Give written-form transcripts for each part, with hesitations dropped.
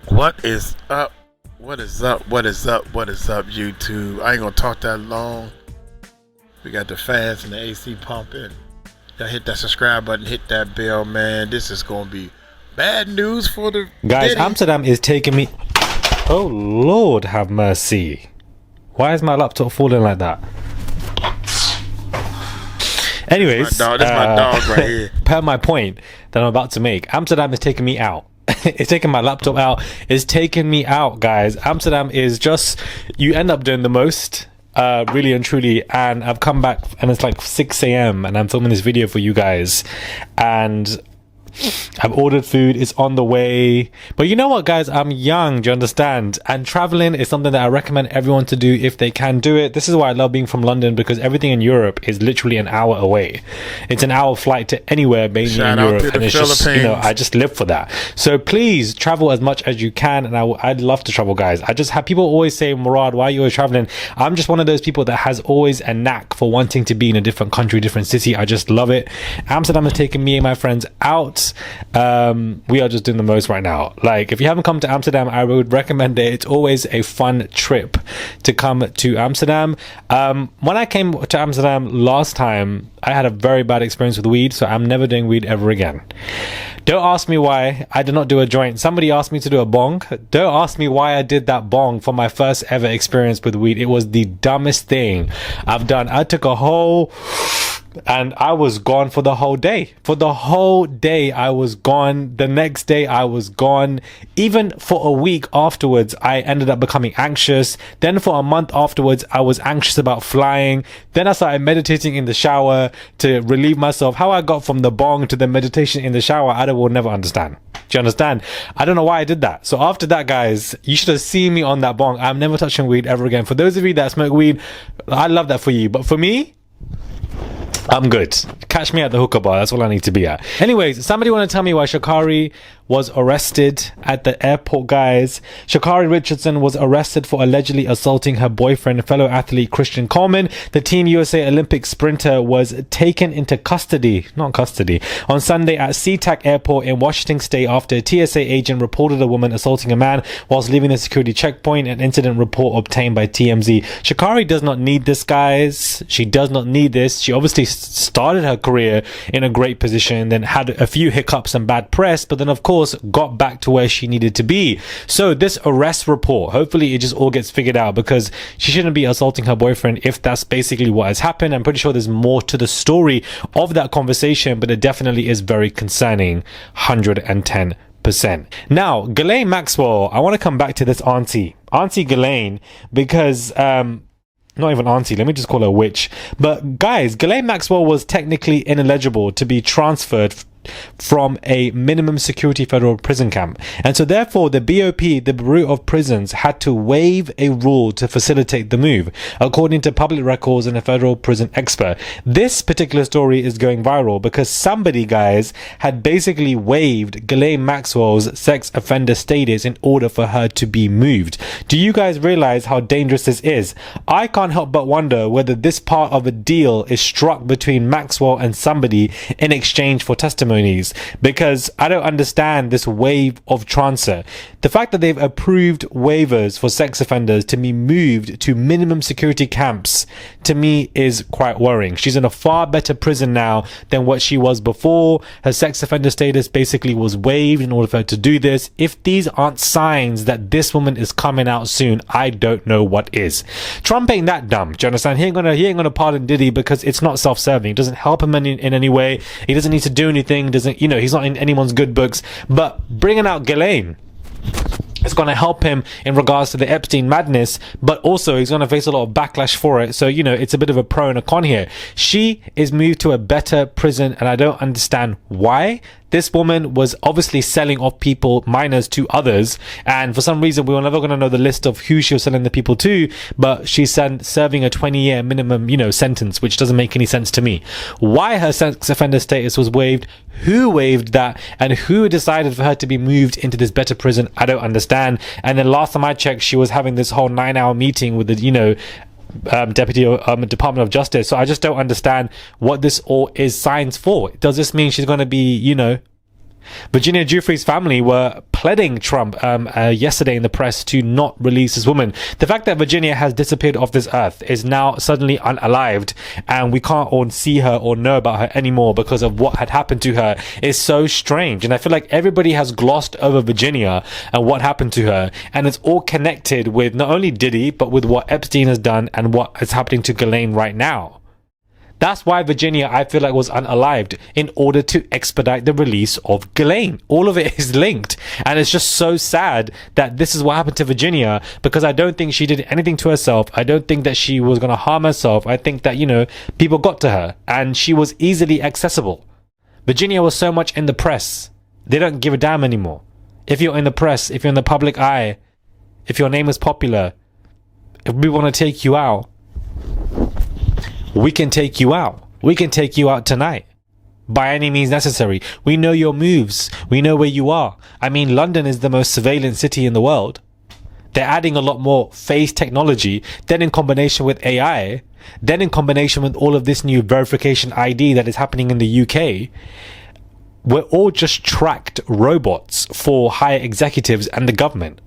What is up? What is up? What is up? What is up, YouTube? I ain't gonna talk that long. We got the fans and the AC pumping. Y'all hit that subscribe button, hit that bell, man. This is gonna be bad news for the guys. Diddy. Amsterdam is taking me. Oh Lord, have mercy! Why is my laptop falling like that? Anyways, that's my dog right here. Per my point that I'm about to make, Amsterdam is taking me out. It's taking my laptop out. It's taking me out, guys. Amsterdam is just, you end up doing the most, really and truly. And I've come back and it's like 6 a.m. and I'm filming this video for you guys. And I've ordered food, it's on the way. But you know what, guys, I'm young, do you understand? And traveling is something that I recommend everyone to do if they can do it. This is why I love being from London, because everything in Europe is literally an hour away. It's an hour flight to anywhere, mainly in Europe, and it's just, you know, I just live for that. So please travel as much as you can, and I'd love to travel, guys. I just have people always say, Murad, why are you always traveling? I'm just one of those people that has always a knack for wanting to be in a different country, different city. I just love it. Amsterdam has taken me and my friends out. We are just doing the most right now. Like, if you haven't come to Amsterdam, I would recommend it. It's always a fun trip to come to Amsterdam. When I came to Amsterdam last time, I had a very bad experience with weed, so I'm never doing weed ever again. Don't ask me why I did not do a joint. Somebody asked me to do a bong. Don't ask me why I did that bong for my first ever experience with weed. It was the dumbest thing I've done. I took a whole... and I was gone for the whole day. For the whole day, I was gone. The next day, I was gone. Even for a week afterwards, I ended up becoming anxious. Then for a month afterwards, I was anxious about flying. Then I started meditating in the shower to relieve myself. How I got from the bong to the meditation in the shower, I will never understand. Do you understand? I don't know why I did that. So after that, guys, you should have seen me on that bong. I'm never touching weed ever again. For those of you that smoke weed, I love that for you. But for me, I'm good. Catch me at the hookah bar. That's all I need to be at. Anyways, somebody want to tell me why Shakari was arrested at the airport, guys? Shakari Richardson was arrested for allegedly assaulting her boyfriend, fellow athlete Christian Coleman. The Team USA Olympic sprinter was taken into custody, not custody, on Sunday at SeaTac Airport in Washington State after a TSA agent reported a woman assaulting a man whilst leaving the security checkpoint. An incident report obtained by TMZ. Shakari does not need this, guys. She does not need this. She obviously started her career in a great position, then had a few hiccups and bad press, but then of course got back to where she needed to be. So this arrest report, hopefully it just all gets figured out, because she shouldn't be assaulting her boyfriend if that's basically what has happened. I'm pretty sure there's more to the story of that conversation, but it definitely is very concerning. 110%. Now, Ghislaine Maxwell, I want to come back to this auntie Ghislaine, because not even auntie, let me just call her witch. But guys, Ghislaine Maxwell was technically ineligible to be transferred from a minimum security federal prison camp, and so therefore the BOP, the Bureau of Prisons, had to waive a rule to facilitate the move, according to public records and a federal prison expert. This particular story is going viral because somebody, guys, had basically waived Ghislaine Maxwell's sex offender status in order for her to be moved. Do you guys realize how dangerous this is? I can't help but wonder whether this part of a deal is struck between Maxwell and somebody in exchange for testimony, because I don't understand this wave of transfer. The fact that they've approved waivers for sex offenders to be moved to minimum security camps, to me, is quite worrying. She's in a far better prison now than what she was before. Her sex offender status basically was waived in order for her to do this. If these aren't signs that this woman is coming out soon, I don't know what is. Trump ain't that dumb. Do you understand? He ain't gonna pardon Diddy because it's not self-serving. It doesn't help him in any way. He doesn't need to do anything. Doesn't, you know, he's not in anyone's good books. But bringing out Ghislaine, it's going to help him in regards to the Epstein madness, but also he's going to face a lot of backlash for it. So, you know, it's a bit of a pro and a con here. She is moved to a better prison, and I don't understand why. This woman was obviously selling off people, minors, to others, and for some reason we were never going to know the list of who she was selling the people to, but she's serving a 20-year minimum, you know, sentence, which doesn't make any sense to me. Why her sex offender status was waived, who waived that, and who decided for her to be moved into this better prison, I don't understand. And then last time I checked, she was having this whole 9-hour meeting with the, you know, Deputy Department of Justice. So I just don't understand what this all is signs for. Does this mean she's going to be, you know, Virginia Giuffre's family were pleading Trump yesterday in the press to not release this woman. The fact that Virginia has disappeared off this earth, is now suddenly unalived, and we can't all see her or know about her anymore because of what had happened to her, is so strange. And I feel like everybody has glossed over Virginia and what happened to her, and it's all connected with not only Diddy, but with what Epstein has done and what is happening to Ghislaine right now. That's why Virginia, I feel like, was unalived, in order to expedite the release of Ghislaine. All of it is linked. And it's just so sad that this is what happened to Virginia, because I don't think she did anything to herself. I don't think that she was going to harm herself. I think that, you know, people got to her and she was easily accessible. Virginia was so much in the press. They don't give a damn anymore. If you're in the press, if you're in the public eye, if your name is popular, if we want to take you out, we can take you out. We can take you out tonight. By any means necessary. We know your moves. We know where you are. I mean, London is the most surveillance city in the world. They're adding a lot more face technology. Then in combination with AI, then in combination with all of this new verification ID that is happening in the UK, we're all just tracked robots for higher executives and the government.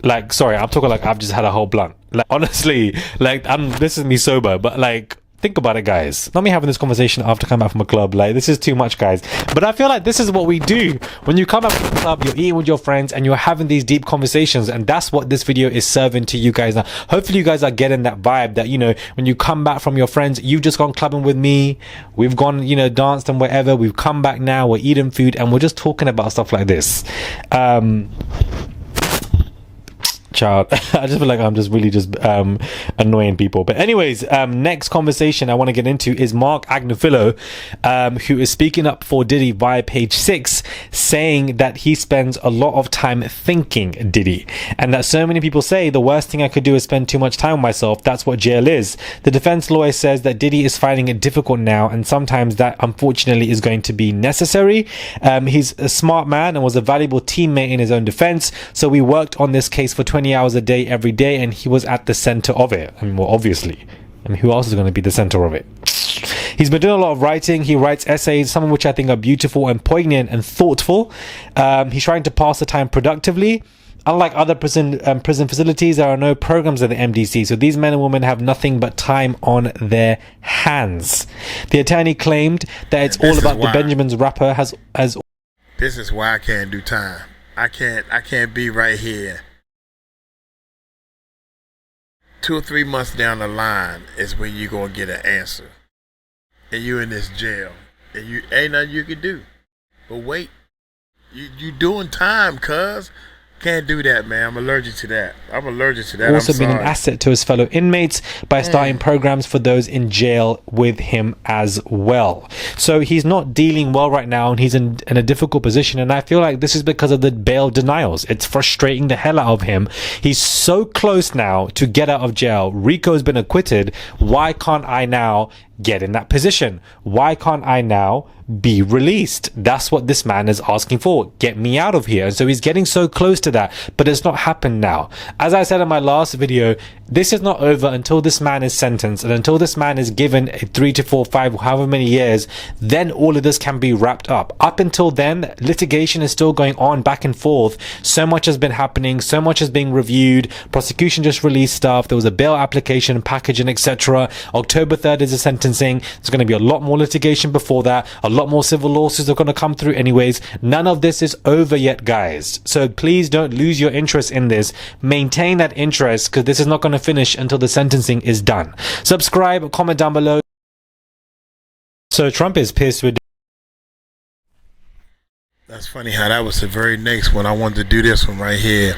Like, sorry, I'm talking like I've just had a whole blunt. Like, honestly, like, this is me sober, but like, think about it, guys. Not me having this conversation after coming back from a club. Like, this is too much, guys. But I feel like this is what we do. When you come back from the club, you're eating with your friends and you're having these deep conversations. And that's what this video is serving to you guys now. Hopefully you guys are getting that vibe that, you know, when you come back from your friends, you've just gone clubbing with me. We've gone, you know, danced and whatever. We've come back now. We're eating food and we're just talking about stuff like this. Child, I just feel like I'm just really just annoying people. But anyways, next conversation I want to get into is Mark Agnifilo, who is speaking up for Diddy via Page 6, saying that he spends a lot of time thinking Diddy, and that so many people say the worst thing I could do is spend too much time with myself. That's what jail is. The defense lawyer says that Diddy is finding it difficult now, and sometimes that unfortunately is going to be necessary. He's a smart man and was a valuable teammate in his own defense, so we worked on this case for 20 hours a day every day, and he was at the center of it. I mean, well, obviously, I mean, who else is going to be the center of it? He's been doing a lot of writing. He writes essays, some of which I think are beautiful and poignant and thoughtful. He's trying to pass the time productively. Unlike other prison facilities, there are no programs at the MDC, so these men and women have nothing but time on their hands. The attorney claimed that it's all about the Benjamin's rapper has. This is why I can't do time. I can't be right here. 2 or 3 months down the line is when you're gonna get an answer, and you in this jail, and you ain't nothing you can do. But wait, you doing time, cuz. Can't do that, man. I'm allergic to that. Also been an asset to his fellow inmates by starting programs for those in jail with him as well. So he's not dealing well right now, and he's in a difficult position, and I feel like this is because of the bail denials. It's frustrating the hell out of him. He's so close now to get out of jail. Rico's been acquitted. Why can't I now get in that position? Why can't I now be released? That's what this man is asking for. Get me out of here. And so he's getting so close to that, but it's not happened now. As I said in my last video, this is not over until this man is sentenced, and until this man is given a 3 to 4, 5, however many years, then all of this can be wrapped up. Up until then, litigation is still going on back and forth. So much has been happening, so much is being reviewed. Prosecution just released stuff. There was a bail application package and etc. October 3rd is the sentencing. There's going to be a lot more litigation before that. A lot more civil lawsuits are going to come through anyways. None of this is over yet, guys. So please don't lose your interest in this. Maintain that interest, because this is not going to finish until the sentencing is done. Subscribe, comment down below. So Trump is pissed with. That's funny how that was the very next one. I wanted to do this one right here.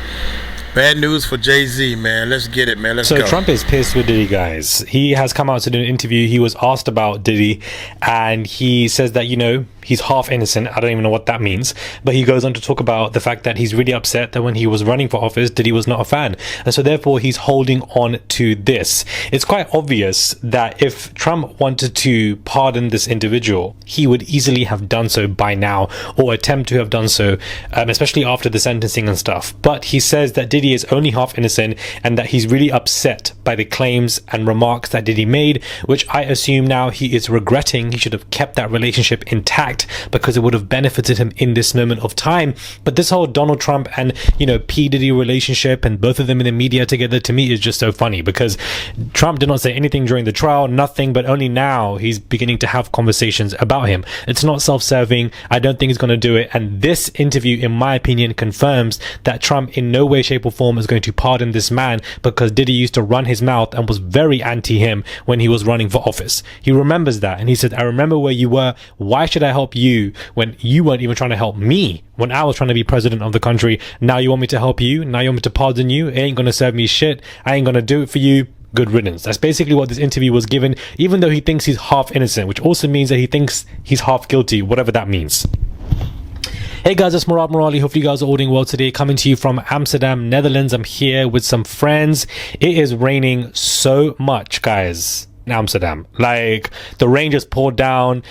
Bad news for Jay-Z, man. Let's get it, man. Let's go. So Trump is pissed with Diddy, guys. He has come out to do an interview. He was asked about Diddy, and he says that, you know, he's half innocent. I don't even know what that means. But he goes on to talk about the fact that he's really upset that when he was running for office, Diddy was not a fan. And so therefore, he's holding on to this. It's quite obvious that if Trump wanted to pardon this individual, he would easily have done so by now, or attempt to have done so, especially after the sentencing and stuff. But he says that Diddy is only half innocent, and that he's really upset by the claims and remarks that Diddy made, which I assume now he is regretting. He should have kept that relationship intact act because it would have benefited him in this moment of time. But this whole Donald Trump and, P. Diddy relationship and both of them in the media together, to me, is just so funny, because Trump did not say anything during the trial, nothing, but only now he's beginning to have conversations about him. It's not self-serving. I don't think he's going to do it. And this interview, in my opinion, confirms that Trump in no way, shape or form is going to pardon this man, because Diddy used to run his mouth and was very anti him when he was running for office. He remembers that, and he said, I remember where you were. Why should I help you when you weren't even trying to help me when I was trying to be president of the country? Now you want me to help you? Now you want me to pardon you? It ain't going to serve me shit. I ain't going to do it for you. Good riddance. That's basically what this interview was given, even though he thinks he's half innocent, which also means that he thinks he's half guilty, whatever that means. Hey guys, it's Murad Murali. Hopefully you guys are all doing well today. Coming to you from Amsterdam, Netherlands. I'm here with some friends. It is raining so much, guys, in Amsterdam. Like, the rain just poured down.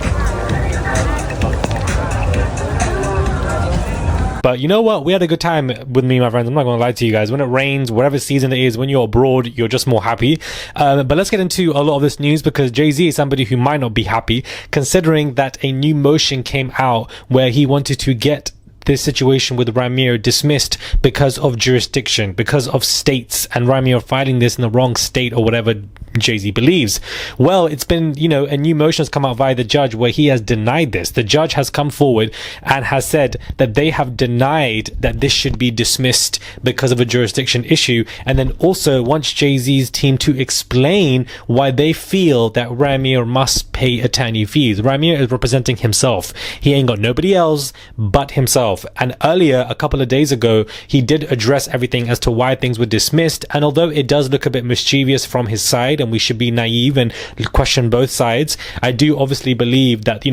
But you know what? We had a good time with me and my friends. I'm not going to lie to you guys. When it rains, whatever season it is, when you're abroad, you're just more happy. But let's get into a lot of this news, because Jay-Z is somebody who might not be happy, considering that a new motion came out where he wanted to get this situation with Ramir dismissed because of jurisdiction, because of states, and Ramir filing this in the wrong state or whatever Jay-Z believes. Well, it's been, a new motion has come out via the judge where he has denied this. The judge has come forward and has said that they have denied that this should be dismissed because of a jurisdiction issue, and then also wants Jay-Z's team to explain why they feel that Ramir must pay attorney fees. Ramir is representing himself. He ain't got nobody else but himself. And earlier, a couple of days ago, he did address everything as to why things were dismissed. And although it does look a bit mischievous from his side, and we should be naive and question both sides, I do obviously believe that,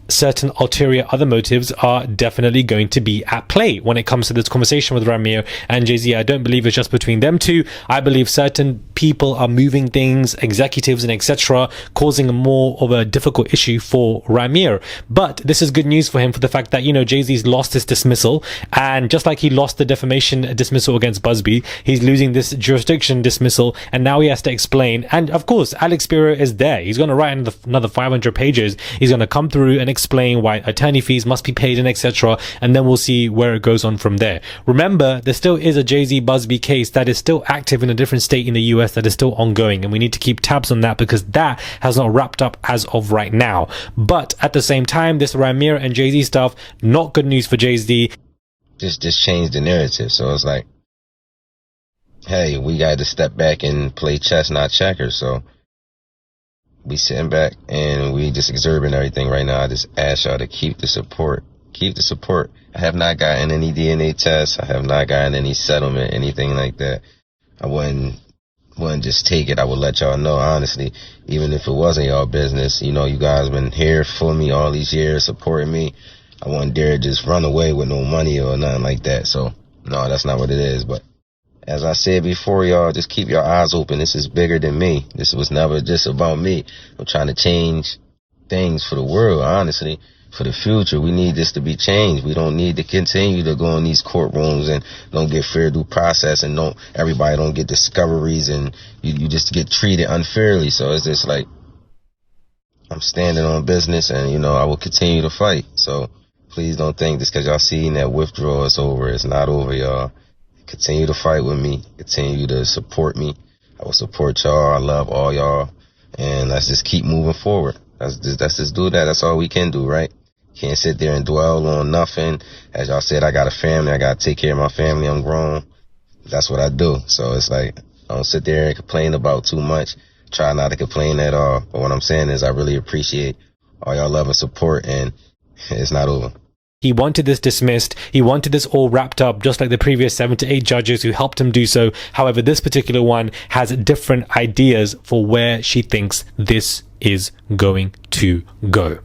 certain ulterior other motives are definitely going to be at play when it comes to this conversation with Ramir and Jay-Z. I don't believe it's just between them two. I believe certain people are moving things, executives and etc., causing more of a difficult issue for Ramir. But this is good news for him, for the fact that, Jay-Z's lost this dismissal, and just like he lost the defamation dismissal against Busby, he's losing this jurisdiction dismissal, and now he has to explain. And of course, Alex Spiro is there. He's going to write another 500 pages. He's going to come through and explain why attorney fees must be paid and etc., and then we'll see where it goes on from there. Remember, there still is a Jay-Z Busby case that is still active in a different state in the US that is still ongoing, and we need to keep tabs on that, because that has not wrapped up as of right now. But at the same time, this Ramir and Jay-Z stuff, not good news for Jay-Z. Just change the narrative. So it's like, hey, we got to step back and play chess, not checkers. So we sitting back and we just observing everything right now. I just ask y'all to keep the support. Keep the support. I have not gotten any DNA tests. I have not gotten any settlement, anything like that. I wouldn't just take it. I would let y'all know, honestly, even if it wasn't y'all business. You guys been here for me all these years, supporting me. I wouldn't dare just run away with no money or nothing like that. So, no, that's not what it is. But as I said before, y'all, just keep your eyes open. This is bigger than me. This was never just about me. I'm trying to change things for the world, honestly, for the future. We need this to be changed. We don't need to continue to go in these courtrooms and don't get fair due process, and everybody don't get discoveries, and you just get treated unfairly. So it's just like, I'm standing on business, and, I will continue to fight. So please don't think just because y'all seen that withdrawal is over. It's not over, y'all. Continue to fight with me. Continue to support me. I will support y'all. I love all y'all. And let's just keep moving forward. Let's just do that. That's all we can do, right? Can't sit there and dwell on nothing. As y'all said, I got a family. I got to take care of my family. I'm grown. That's what I do. So it's like, I don't sit there and complain about too much. Try not to complain at all. But what I'm saying is I really appreciate all y'all love and support, and it's not over. He wanted this dismissed. He wanted this all wrapped up, just like the previous 7 to 8 judges who helped him do so. However, this particular one has different ideas for where she thinks this is going to go.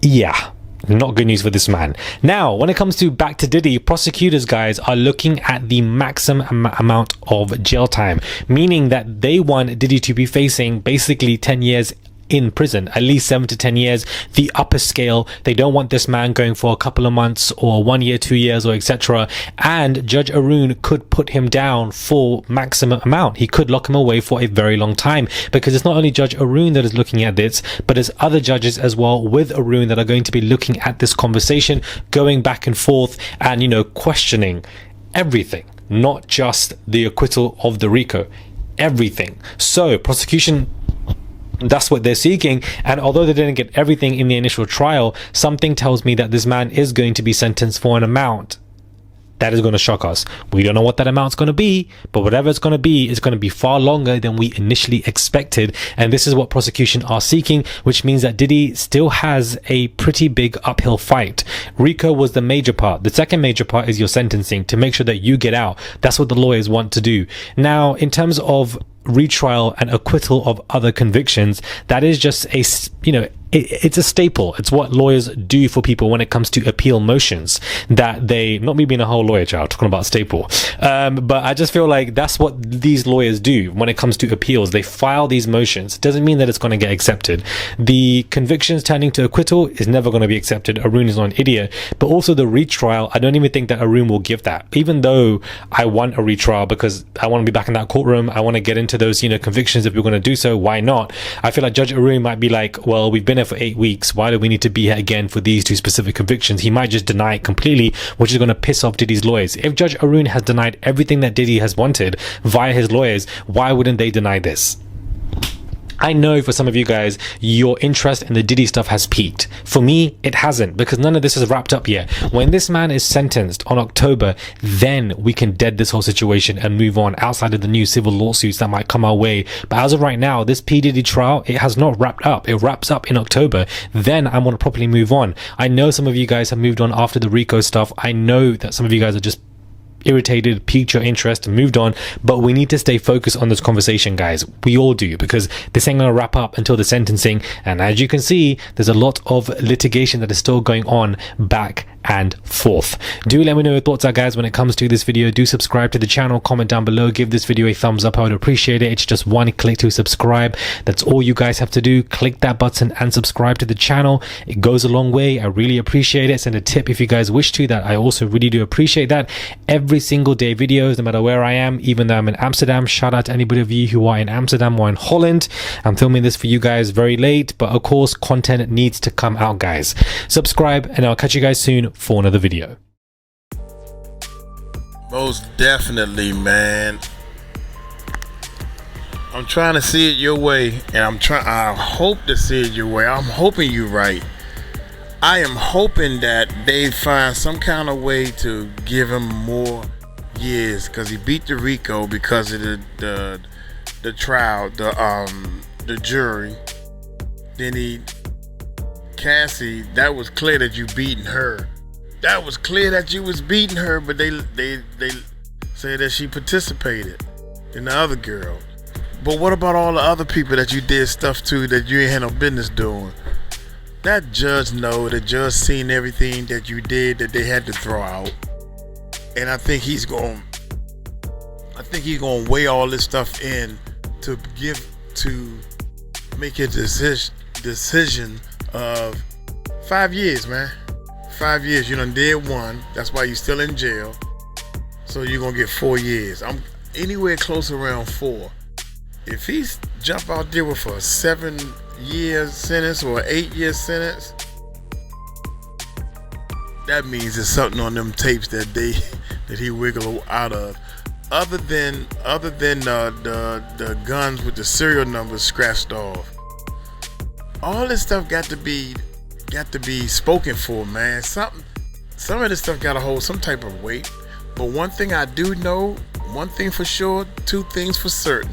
Yeah. Not good news for this man. Now, when it comes to back to Diddy, prosecutors, guys, are looking at the maximum amount of jail time, meaning that they want Diddy to be facing basically 10 years in prison, at least 7 to 10 years, the upper scale. They don't want this man going for a couple of months or 1 year, 2 years, or etc. And Judge Arun could put him down for maximum amount. He could lock him away for a very long time, because it's not only Judge Arun that is looking at this, but there's other judges as well with Arun that are going to be looking at this conversation, going back and forth and, you know, questioning everything, not just the acquittal of the RICO, everything. So prosecution, that's what they're seeking. And although they didn't get everything in the initial trial, something tells me that this man is going to be sentenced for an amount that is going to shock us. We don't know what that amount's going to be, but whatever it's going to be far longer than we initially expected. And this is what prosecution are seeking, which means that Diddy still has a pretty big uphill fight. RICO was the major part. The second major part is your sentencing, to make sure that you get out. That's what the lawyers want to do. Now, in terms of retrial and acquittal of other convictions, that is just a, you know, it's a staple. It's what lawyers do for people when it comes to appeal motions, that they, not me being a whole lawyer child talking about staple, but I just feel like that's what these lawyers do when it comes to appeals. They file these motions. It doesn't mean that it's going to get accepted. The convictions turning to acquittal is never going to be accepted. Arun is not an idiot. But also the retrial, I don't even think that Arun will give that, even though I want a retrial because I want to be back in that courtroom. I want to get into those, you know, convictions. If we're going to do so, why not? I feel like Judge Arun might be like, well, we've been here for 8 weeks. Why do we need to be here again for these two specific convictions? He might just deny it completely, which is going to piss off Diddy's lawyers. If Judge Arun has denied everything that Diddy has wanted via his lawyers, why wouldn't they deny this? I know for some of you guys, your interest in the Diddy stuff has peaked. For me, it hasn't, because none of this is wrapped up yet. When this man is sentenced on October, then we can dead this whole situation and move on outside of the new civil lawsuits that might come our way. But as of right now, this P. Diddy trial, it has not wrapped up. It wraps up in October. Then I want to properly move on. I know some of you guys have moved on after the RICO stuff. I know that some of you guys are just irritated, piqued your interest and moved on, but we need to stay focused on this conversation, guys. We all do, because this ain't gonna wrap up until the sentencing, and as you can see, there's a lot of litigation that is still going on back and forth. Do let me know your thoughts are, guys, when it comes to this video. Do subscribe to the channel, comment down below, give this video a thumbs up. I would appreciate it. It's just one click to subscribe. That's all you guys have to do. Click that button and subscribe to the channel. It goes a long way. I really appreciate it. Send a tip if you guys wish to. That I also really do appreciate that. Every single day videos, no matter where I am, even though I'm in Amsterdam. Shout out to anybody of you who are in Amsterdam or in Holland. I'm filming this for you guys very late, but of course content needs to come out, guys. Subscribe, and I'll catch you guys soon for another video. Most definitely, man. I'm trying to see it your way, and I hope to see it your way. I'm hoping you're right. I am hoping that they find some kind of way to give him more years, because he beat the RICO because of the trial, the jury. Then Cassie, that was clear that you beating her. That was clear that you was beating her, but they say that she participated in the other girl. But what about all the other people that you did stuff to that you ain't had no business doing? That judge know, the judge seen everything that you did that they had to throw out. And I think he's gonna weigh all this stuff in to make a decision of 5 years, man. 5 years. You done did one. That's why you still in jail. So you're gonna get 4 years. I'm anywhere close around 4. If he's jump out there with a 7-year sentence or an 8-year sentence, that means there's something on them tapes that he wiggled out of. Other than the guns with the serial numbers scratched off. All this stuff got to be spoken for, man. Some of this stuff gotta hold some type of weight. But one thing I do know, one thing for sure, 2 things for certain.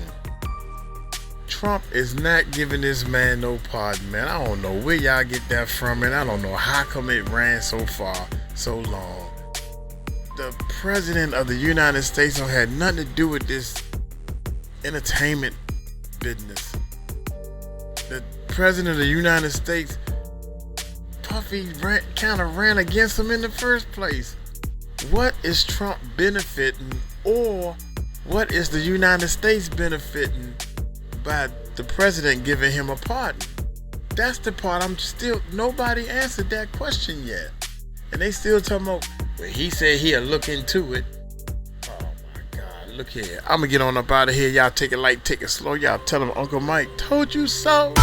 Trump is not giving this man no pardon, man. I don't know where y'all get that from, and I don't know how come it ran so far, so long. The president of the United States don't have nothing to do with this entertainment business. The president of the United States, Puffy kind of ran against him in the first place. What is Trump benefiting, or what is the United States benefiting by the president giving him a pardon? that's the part I'm still, nobody answered that question yet. And they still talking about, well, he said he'll look into it. Oh my God, look here. I'm gonna get on up out of here. Y'all take it light, take it slow. Y'all tell him Uncle Mike told you so.